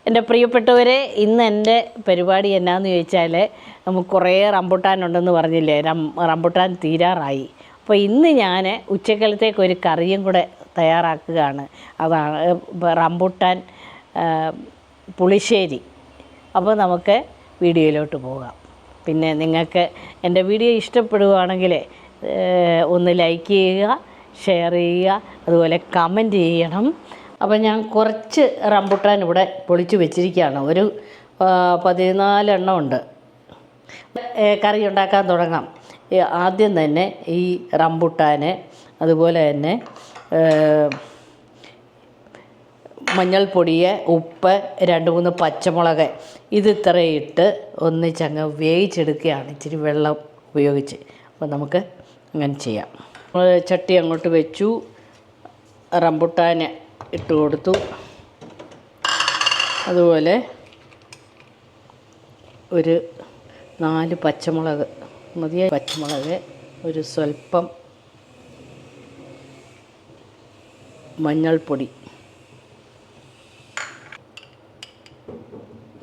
എൻ്റെ പ്രിയപ്പെട്ടവരെ, ഇന്ന് എൻ്റെ പരിപാടി എന്നാന്ന് ചോദിച്ചാൽ, നമുക്ക് കുറേ റംബുട്ടാനുണ്ടെന്ന് പറഞ്ഞില്ലേ, റംബുട്ടാൻ തീരാറായി. അപ്പോൾ ഇന്ന് ഞാൻ ഉച്ചക്കലത്തേക്ക് ഒരു കറിയും കൂടെ തയ്യാറാക്കുകയാണ്. അതാണ് റംബുട്ടാൻ പുളിശ്ശേരി. അപ്പോൾ നമുക്ക് വീഡിയോയിലോട്ട് പോകാം. പിന്നെ നിങ്ങൾക്ക് എൻ്റെ വീഡിയോ ഇഷ്ടപ്പെടുകയാണെങ്കിൽ ഒന്ന് ലൈക്ക് ചെയ്യുക, ഷെയർ ചെയ്യുക, അതുപോലെ കമൻറ്റ് ചെയ്യണം. അപ്പോൾ ഞാൻ കുറച്ച് റംബുട്ടാൻ ഇവിടെ പൊളിച്ച് വെച്ചിരിക്കുകയാണ്. ഒരു 14 എണ്ണം ഉണ്ട്. കറി ഉണ്ടാക്കാൻ തുടങ്ങാം. ആദ്യം തന്നെ ഈ റംബുട്ടാൻ, അതുപോലെ തന്നെ മഞ്ഞൾപ്പൊടി, ഉപ്പ്, 2-3 പച്ചമുളക്, ഇത് ഇത്രയും ഇട്ട് ഒന്നിച്ചങ്ങ് വേവിച്ചെടുക്കുകയാണ്, ഇച്ചിരി വെള്ളം ഉപയോഗിച്ച്. അപ്പോൾ നമുക്ക് അങ്ങനെ ചെയ്യാം. ചട്ടി അങ്ങോട്ട് വെച്ചു, റംബുട്ടാൻ ഇട്ട് കൊടുത്തു. അതുപോലെ ഒരു 4 പച്ചമുളക് മതിയായ പച്ചമുളക്, ഒരു സ്വല്പം മഞ്ഞൾപ്പൊടി,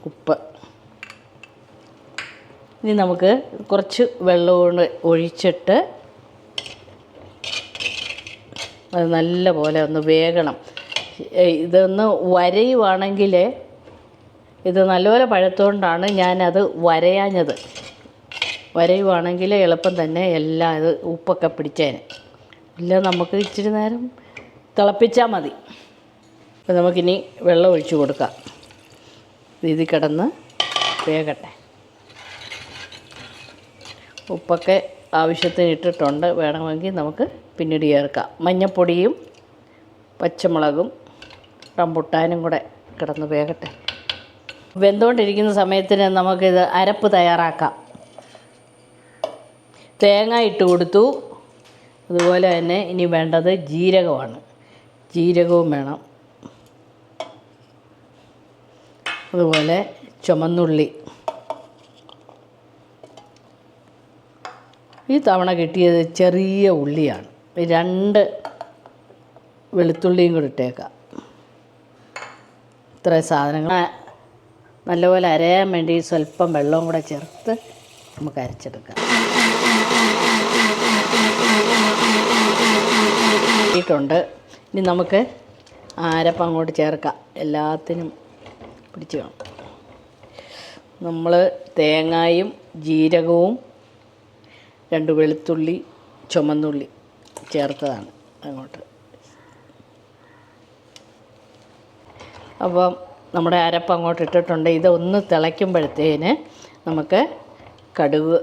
ഉപ്പ്. ഇനി നമുക്ക് കുറച്ച് വെള്ളം ഒഴിച്ചിട്ട് അത് നല്ലപോലെ ഒന്ന് വേകണം. ഇതൊന്ന് വരയുവാണെങ്കിൽ, ഇത് നല്ലപോലെ പഴുത്തുകൊണ്ടാണ് ഞാനത് വരയാഞ്ഞത്. വരയുവാണെങ്കിൽ എളുപ്പം തന്നെ എല്ലാം ഇത് ഉപ്പൊക്കെ പിടിച്ചേനെ. ഇല്ല, നമുക്ക് ഇച്ചിരി നേരം തിളപ്പിച്ചാൽ മതി. അപ്പോൾ നമുക്കിനി വെള്ളം ഒഴിച്ച് കൊടുക്കാം. ഇതിൽ കിടന്ന് വേകട്ടെ. ഉപ്പൊക്കെ ആവശ്യത്തിന് ഇട്ടിട്ടുണ്ട്. വേണമെങ്കിൽ നമുക്ക് പിന്നീട് ചേർക്കാം. മഞ്ഞൾപ്പൊടിയും പച്ചമുളകും റംബുട്ടാനും കൂടെ കിടന്ന് വേകട്ടെ. വെന്തുകൊണ്ടിരിക്കുന്ന സമയത്തിന് നമുക്കിത് അരപ്പ് തയ്യാറാക്കാം. തേങ്ങ ഇട്ട് കൊടുത്തു. അതുപോലെ തന്നെ ഇനി വേണ്ടത് ജീരകമാണ്. ജീരകവും വേണം. അതുപോലെ ചുമന്നുള്ളി. ഈ തവണ കിട്ടിയത് ചെറിയ ഉള്ളിയാണ്. 2 വെളുത്തുള്ളിയും കൂടി ഇട്ടേക്കാം. ഇത്രയും സാധനങ്ങൾ നല്ലപോലെ അരയാൻ വേണ്ടി സ്വല്പം വെള്ളവും കൂടെ ചേർത്ത് നമുക്ക് അരച്ചെടുക്കാം. ഇട്ടുണ്ട്. ഇനി നമുക്ക് അരപ്പ് അങ്ങോട്ട് ചേർക്കാം. എല്ലാത്തിനും പിടിച്ച് വേണം. നമ്മൾ തേങ്ങയും ജീരകവും 2 വെളുത്തുള്ളി, ചുമന്നുള്ളി ചേർത്തതാണ് അങ്ങോട്ട്. അപ്പം നമ്മുടെ അരപ്പ് അങ്ങോട്ട് ഇട്ടിട്ടുണ്ട്. ഇതൊന്ന് തിളയ്ക്കുമ്പോഴത്തേന് നമുക്ക് കടുക്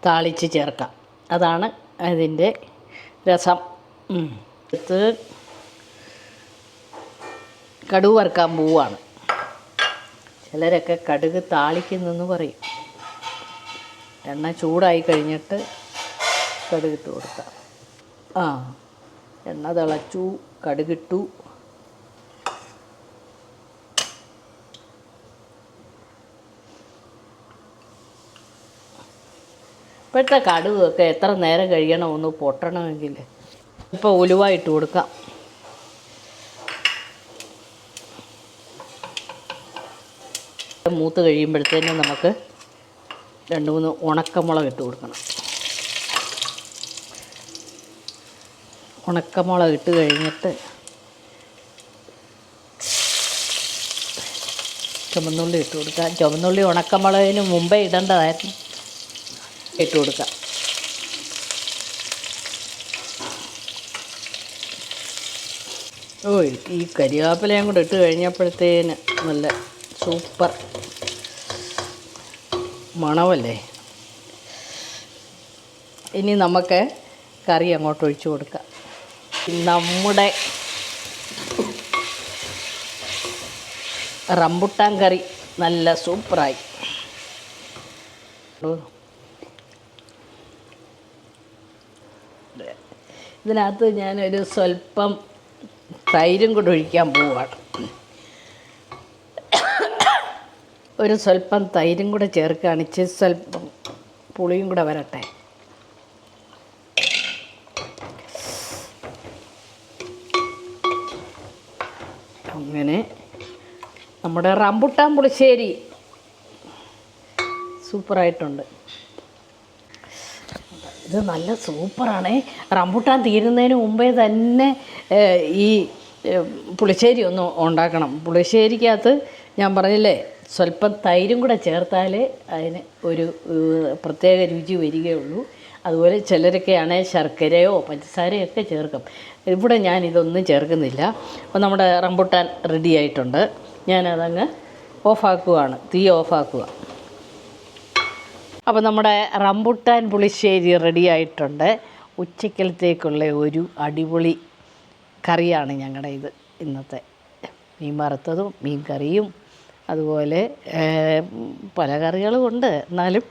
താളിച്ച് ചേർക്കാം. അതാണ് അതിൻ്റെ രസം. എടുത്ത് കടുക് വറുക്കാൻ പോവാണ്. ചിലരൊക്കെ കടുക് താളിക്കുന്നെന്ന് പറയും. എണ്ണ ചൂടായി കഴിഞ്ഞിട്ട് കടുകിട്ട് കൊടുക്കാം. എണ്ണ തിളച്ചു, കടുകിട്ടു. ഇപ്പോഴത്തെ കടുകൊക്കെ എത്ര നേരം കഴിയണം ഒന്ന് പൊട്ടണമെങ്കിൽ. ഇപ്പോൾ ഉലുവ ഇട്ട് കൊടുക്കാം. മൂത്ത് കഴിയുമ്പോഴത്തേനും നമുക്ക് 2-3 ഉണക്കമുളക് ഇട്ട് കൊടുക്കണം. ഉണക്കമുളക് ഇട്ട് കഴിഞ്ഞിട്ട് ചുമന്നുള്ളി ഇട്ട് കൊടുക്കാം. ചുമന്നുള്ളി ഉണക്കമുളകിന് മുമ്പേ ഇടേണ്ടതായിരുന്നു. ഇട്ട് കൊടുക്കാം. ഈ കരിവേപ്പിലയും കൂടെ ഇട്ട് കഴിഞ്ഞപ്പോഴത്തേന് നല്ല സൂപ്പർ മണമല്ലേ. ഇനി നമുക്ക് കറി അങ്ങോട്ട് ഒഴിച്ചു കൊടുക്കാം. നമ്മുടെ റംബുട്ടാൻ കറി നല്ല സൂപ്പറായി. ഇതിനകത്ത് ഞാനൊരു സ്വല്പം തൈരും കൂടെ ഒഴിക്കാൻ പോവുകയാണ്. ഒരു സ്വല്പം തൈരും കൂടെ ചേർക്കുകയാണ്. സ്വല്പം പുളിയും കൂടെ വരട്ടെ. അങ്ങനെ നമ്മുടെ റംബുട്ടാൻ പുളിശ്ശേരി സൂപ്പറായിട്ടുണ്ട്. ഇത് നല്ല സൂപ്പറാണേ. റംബുട്ടാൻ തീരുന്നതിന് മുമ്പേ തന്നെ ഈ പുളിശ്ശേരി ഒന്ന് ഉണ്ടാക്കണം. പുളിശ്ശേരിക്കകത്ത് ഞാൻ പറഞ്ഞില്ലേ, സ്വല്പം തൈരും കൂടെ ചേർത്താലേ അതിന് ഒരു പ്രത്യേക രുചി വരികയുള്ളൂ. അതുപോലെ ചിലരൊക്കെയാണെങ്കിൽ ശർക്കരയോ പഞ്ചസാരയോ ഒക്കെ ചേർക്കും. ഇവിടെ ഞാനിതൊന്നും ചേർക്കുന്നില്ല. അപ്പോൾ നമ്മുടെ റംബുട്ടാൻ റെഡി ആയിട്ടുണ്ട്. ഞാനതങ്ങ് ഓഫാക്കുകയാണ്, തീ ഓഫാക്കുക. അപ്പോൾ നമ്മുടെ റംബുട്ടാൻ പുളിശ്ശേരി റെഡി ആയിട്ടുണ്ട്. ഉച്ചക്കലത്തേക്കുള്ള ഒരു അടിപൊളി കറിയാണ് ഞങ്ങളുടെ ഇത് ഇന്നത്തെ. മീൻ വറുത്തതും മീൻ കറിയും അതുപോലെ പല കറികളും ഉണ്ട്. എന്നാലും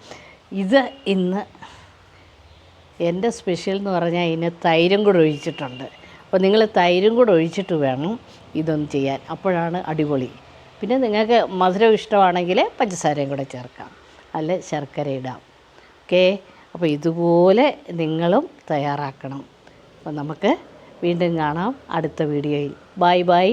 ഇത് ഇന്ന് എൻ്റെ സ്പെഷ്യൽ എന്ന് പറഞ്ഞാൽ ഇതിന് തൈരും കൂടെ ഒഴിച്ചിട്ടുണ്ട്. അപ്പോൾ നിങ്ങൾ തൈരും കൂടെ ഒഴിച്ചിട്ട് വേണം ഇതൊന്ന് ചെയ്യാൻ, അപ്പോഴാണ് അടിപൊളി. പിന്നെ നിങ്ങൾക്ക് മധുരം ഇഷ്ടമാണെങ്കിൽ പഞ്ചസാരയും കൂടെ ചേർക്കാം, അല്ലെ ശർക്കര ഇടാം. ഓക്കെ, അപ്പോൾ ഇതുപോലെ നിങ്ങളും തയ്യാറാക്കണം. അപ്പോൾ നമുക്ക് വീണ്ടും കാണാം അടുത്ത വീഡിയോയിൽ. Bye bye.